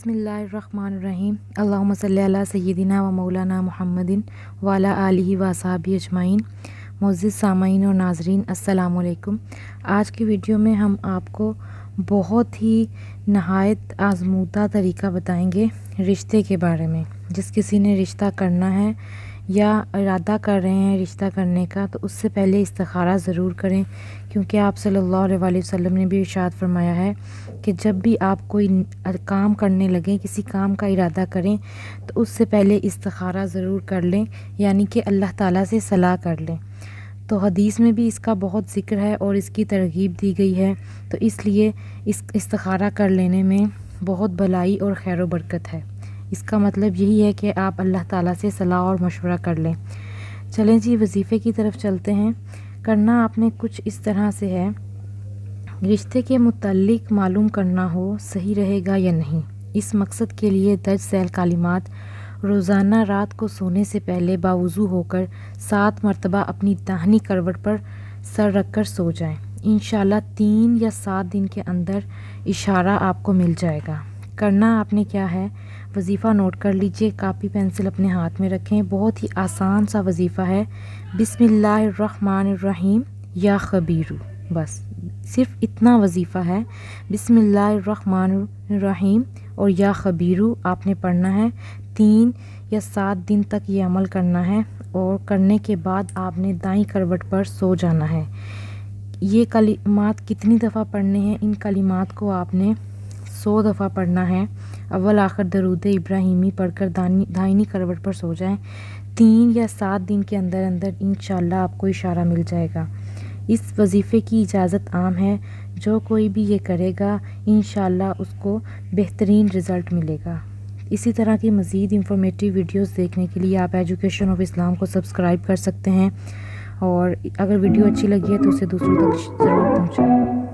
बिस्मिल्लाहिर्रहमानिर्रहीम। अल्लाहुम्मा सल्ली अला सय्यिदिना व मौलाना मुहम्मदिन व अला आलिहि व असहाबिहि अजमाइन। मुअज़्ज़िज़ सामाईन और नाज़रीन, अस्सलामु अलैकुम। आज की वीडियो में हम आपको बहुत ही नहायत आज़मूदा तरीका बताएंगे रिश्ते के बारे में। जिस किसी ने रिश्ता करना है या इरादा कर रहे हैं रिश्ता करने का, तो उससे पहले इस्तिखारा ज़रूर करें, क्योंकि आप सल्लल्लाहु अलैहि वसल्लम ने भी इरशाद फरमाया है कि जब भी आप कोई काम करने लगें, किसी काम का इरादा करें, तो उससे पहले इस्तिखारा ज़रूर कर लें, यानी कि अल्लाह ताला से सलाह कर लें। तो हदीस में भी इसका बहुत ज़िक्र है और इसकी तरगीब दी गई है, तो इसलिए इस इस्तिखारा कर लेने में बहुत भलाई और खैर व बरकत है। इसका मतलब यही है कि आप अल्लाह ताला से सलाह और मशवरा कर लें। चलें जी, वजीफ़े की तरफ चलते हैं। करना आपने कुछ इस तरह से है, रिश्ते के मुताल्लिक मालूम करना हो सही रहेगा या नहीं। इस मकसद के लिए 10 सैल कालिमात रोज़ाना रात को सोने से पहले बावुज़ू होकर 7 मरतबा अपनी दाहिनी करवट पर सर रखकर सो जाएं। इंशाल्लाह 3 या 7 दिन के अंदर इशारा आपको मिल जाएगा। करना आपने क्या है, वजीफ़ा नोट कर लीजिए, कापी पेंसिल अपने हाथ में रखें। बहुत ही आसान सा वजीफ़ा है, बिस्मिल्लाहिर्रहमानिर्रहीम या खबीरू। बस सिर्फ इतना वजीफ़ा है, बिस्मिल्लाहिर्रहमानिर्रहीम और या खबीरू आपने पढ़ना है। 3 या 7 दिन तक ये अमल करना है और करने के बाद आपने दाईं करवट पर सो जाना है। ये कलिमात कितनी दफ़ा पढ़ने हैं, इन कलिमात को आपने 100 दफ़ा पढ़ना है। अव्वल आखिर दरूद इब्राहिमी पढ़कर दाहिनी करवट पर सो जाएं। 3 या 7 दिन के अंदर अंदर इंशाल्लाह आपको इशारा मिल जाएगा। इस वजीफ़े की इजाज़त आम है, जो कोई भी ये करेगा इंशाल्लाह उसको बेहतरीन रिज़ल्ट मिलेगा। इसी तरह की मज़ीद इंफॉर्मेटिव वीडियोस देखने के लिए आप एजुकेशन ऑफ इस्लाम को सब्सक्राइब कर सकते हैं, और अगर वीडियो अच्छी लगी है तो उसे दूसरों तक ज़रूर पहुँचाएँ।